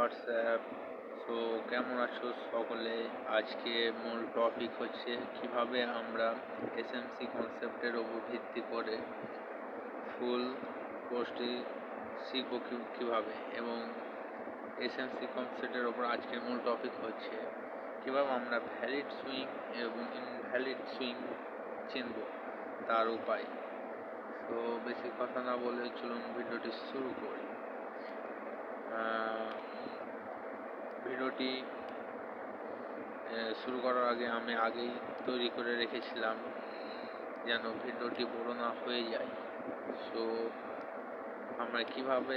WhatsApp. So কেমন আছো সকলে? আজকে মূল টপিক হচ্ছে কিভাবে আমরা এসএমসি কনসেপ্টের উপর ভিত্তি করে ফুল কোর্সটি শিখব কিভাবে, এবং এসএমসি কনসেপ্টের ওপর আজকের মূল টপিক হচ্ছে কিভাবে আমরা ভ্যালিড সুইং এবং ইনভ্যালিড সুইং চিনব, তার উপায়। তো বেশি কথা না বলে চলুন ভিডিওটি শুরু করি। ভিডিওটি শুরু করার আগে আমি আগেই তৈরি করে রেখেছিলাম যেন ভিডিওটি বড় না হয়ে যায়। সো আমরা কিভাবে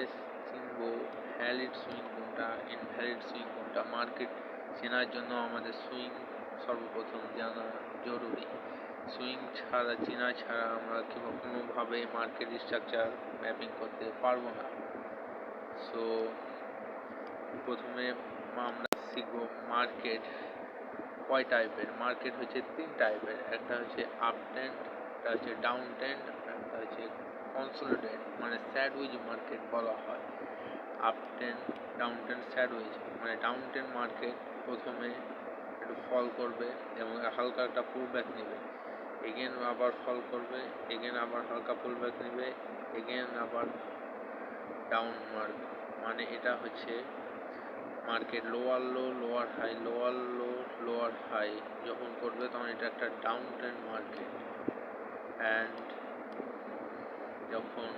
চিনব ভ্যালিড সুইং কোনটা, ইনভ্যালিড সুইং কোনটা। মার্কেট চেনার জন্য আমাদের সুইং সর্বপ্রথম জানা জরুরি। সুইং চেনা ছাড়া আমরা কোনোভাবে মার্কেট স্ট্রাকচার ম্যাপিং করতে পারবো না। সো প্রথমে আমরা শিখব মার্কেট কয় টাইপের। মার্কেট হচ্ছে 3 টাইপের, একটা হচ্ছে আপ ট্রেন্ড, একটা হচ্ছে ডাউন ট্রেন্ড, একটা হচ্ছে কনসোলিডেট, মানে স্যাডউইচ মার্কেট বলা হয়। Up trend, down trend, sandwich. মানে ডাউন ট্রেন্ড মার্কেট প্রথমে একটু ফল করবে এবং হালকা একটা পুল ব্যাক নেবে, এগেন আবার ফল করবে, এগেন আবার হালকা পুল ব্যাক নেবে, এগেন আবার ডাউন মার্ক। মানে এটা হচ্ছে market lower low, lower high, lower low, lower high যখন করবে তখন এটা একটা ডাউন ট্রেন্ড মার্কেট। অ্যান্ড যখন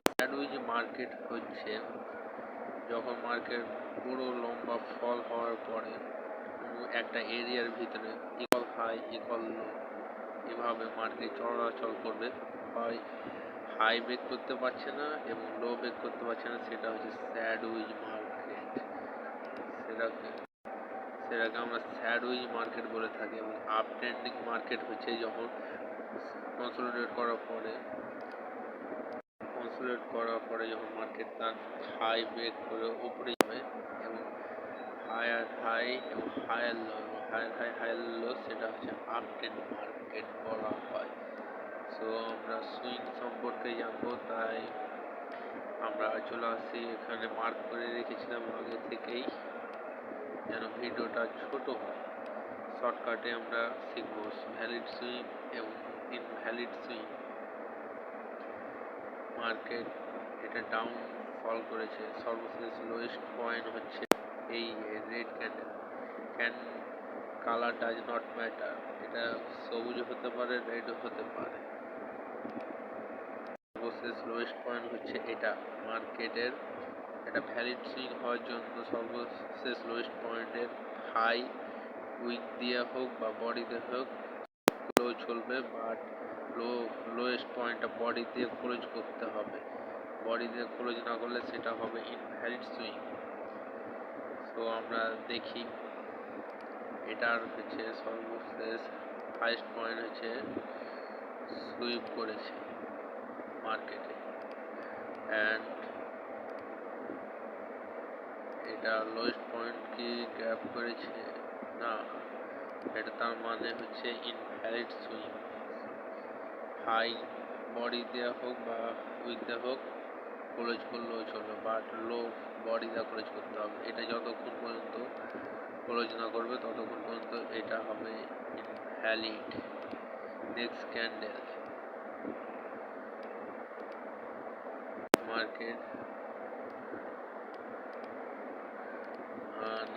স্যাডউইচ মার্কেট হচ্ছে যখন মার্কেট পুরো লম্বা ফল হওয়ার পরে একটা এরিয়ার ভিতরে ইকুয়াল হাই ইকুয়াল লো এভাবে মার্কেট চলাচল করবে। হয় হাই ব্রেক করতে পারছে না এবং লো ব্রেক করতে পারছে না, সেটা হচ্ছে স্যাডউইচ মার্কেট। সেটাকে আমরা স্যাডউইচ মার্কেট বলে থাকি। এবং আপ ট্রেন্ডিং মার্কেট হচ্ছে যখন কনসোলিডেট করার পরে যখন মার্কেট তার হাই ব্রেক করে উপরে যাবে এবং হায়ার হাই এবং হায়ার লো, হায়ার লো, সেটা হচ্ছে আপ ট্রেন্ড মার্কেট বলা হয়। সো আমরা সুইং সম্পর্কে জানবো, তাই আমরা চলে আসছি। এখানে মার্ক করে রেখেছিলাম আগে থেকেই যেন ভিডিওটা ছোট হয়। শর্টকাটে আমরা শিখব ভ্যালিড সুইং এবং ইনভ্যালিড সুইং। মার্কেট এটা ডাউন ফল করেছে, সর্বশেষ লোয়েস্ট পয়েন্ট হচ্ছে এই red candle. Colour does not matter, এটা সবুজ হতে পারে, রেড হতে পারে। সর্বশেষ লোয়েস্ট পয়েন্ট হচ্ছে এটা। মার্কেটের এটা ভ্যালিড সুইং হওয়ার জন্য সর্বশেষ লোয়েস্ট পয়েন্টের হাই উইক দিয়ে হোক বা বডিতে হোক ক্লোজ চলবে, বাট লোয়েস্ট পয়েন্টটা বডি দিয়ে ক্লোজ করতে হবে। বডি দিয়ে ক্লোজ না করলে সেটা হবে ইনভ্যালিড সুইং। তো আমরা দেখি এটার হচ্ছে সর্বশেষ হাইস্ট পয়েন্ট হচ্ছে সুইপ করেছে মার্কেটে, অ্যান্ড এটা লোয়েস্ট পয়েন্ট কি গ্র্যাব করেছে না, এটা তার মানে হচ্ছে ইনভ্যালিড সুইং। হাই বডি দেওয়া হোক বা উইক দেওয়া হোক ক্লোজ করলেও চলবে, বাট লো বডি দেওয়া ক্লোজ করতে হবে। এটা যতক্ষণ পর্যন্ত ক্লোজ না করবে ততক্ষণ পর্যন্ত এটা হবে invalid. Next candle market,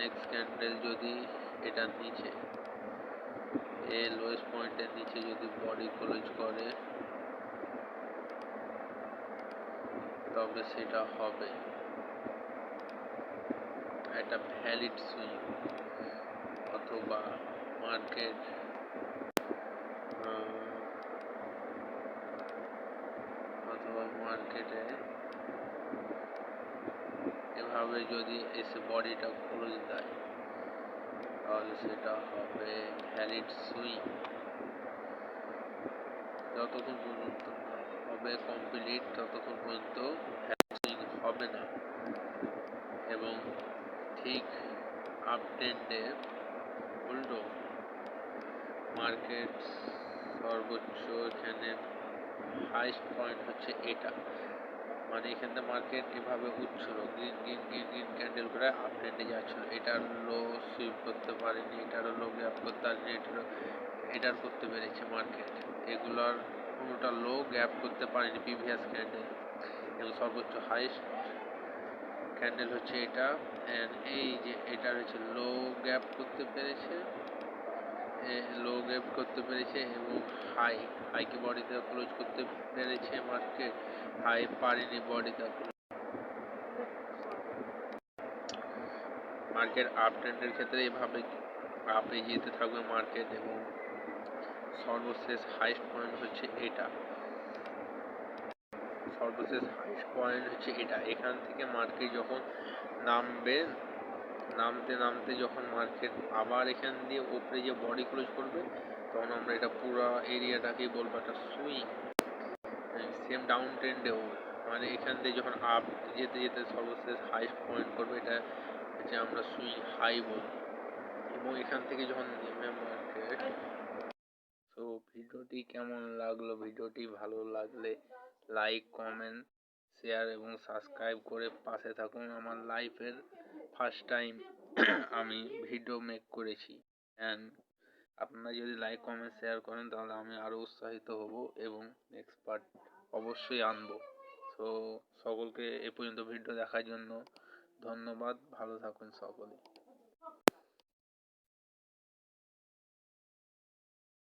next candle যদি এটা নিচে এই লোয়েস্ট পয়েন্টের নিচে যদি বডি ক্লোজ করে তবে সেটা হবে একটা ভ্যালিড সুইং। অথবা মার্কেটে এভাবে যদি এসে বডিটা ক্লোজ দেয় তাহলে সেটা হবে ভ্যালিড সুইং। যতক্ষণ পর্যন্ত না হবে কমপ্লিট ততক্ষণ পর্যন্ত ভ্যালিড সুইং হবে না। এবং ঠিক আপ ট্রেন্ডে উল্টো, মার্কেট সর্বোচ্চ এখানে হাইস্ট পয়েন্ট হচ্ছে এটা, মানে এখানে মার্কেট এভাবে উঠছিল, green green green green candle করে আপ ট্রেন্ডে যাচ্ছিল। এটার লো সুইপ করতে পারেনি, এটারও লো গ্যাপ করতে পারেনি, এটার করতে পেরেছে মার্কেট। এগুলার কোনোটা লো গ্যাপ করতে পারেনি প্রিভিয়াস ক্যান্ডেল, এবং সর্বোচ্চ হাইস্ট ক্যান্ডেল হচ্ছে এটা। অ্যান্ড এই যে এটার হচ্ছে লো গ্যাপ করতে পেরেছে, এবং হাইকে বডিতে ক্লোজ করতে পেরেছে মার্কেট, হাই পারেনি বডিতে। মার্কেট আপ ট্রেন্ডের ক্ষেত্রে এভাবে আপে যেতে থাকবে মার্কেট, এবং সর্বশেষ হাইস্ট পয়েন্ট হচ্ছে এটা। এখান থেকে মার্কেট যখন নামবে, নামতে যখন মার্কেট আবার এখান দিয়ে উপরে যে বডি ক্লোজ করবে, তখন আমরা এটা পুরো এরিয়াটাকেই বলবো একটা সুইং। সেম ডাউন ট্রেন্ডেও মানে এখান দিয়ে যখন আপ যেতে যেতে সর্বশেষ হাইস্ট পয়েন্ট করবে, এটা হচ্ছে আমরা সুইং হাই বলবো। এবং এখান থেকে যখন নেমে মার্কেট। তো ভিডিওটি কেমন লাগলো? ভিডিওটি ভালো লাগলে লাইক, কমেন্ট, শেয়ার এবং সাবস্ক্রাইব করে পাশে থাকুন। আমার লাইফের ফার্স্ট টাইম আমি ভিডিও মেক করেছি, অ্যান্ড আপনারা যদি লাইক, কমেন্ট, শেয়ার করেন তাহলে আমি আরও উৎসাহিত হব এবং নেক্সট পার্ট অবশ্যই আনবো। তো সকলকে এ পর্যন্ত ভিডিও দেখার জন্য ধন্যবাদ। ভালো থাকুন সকলে।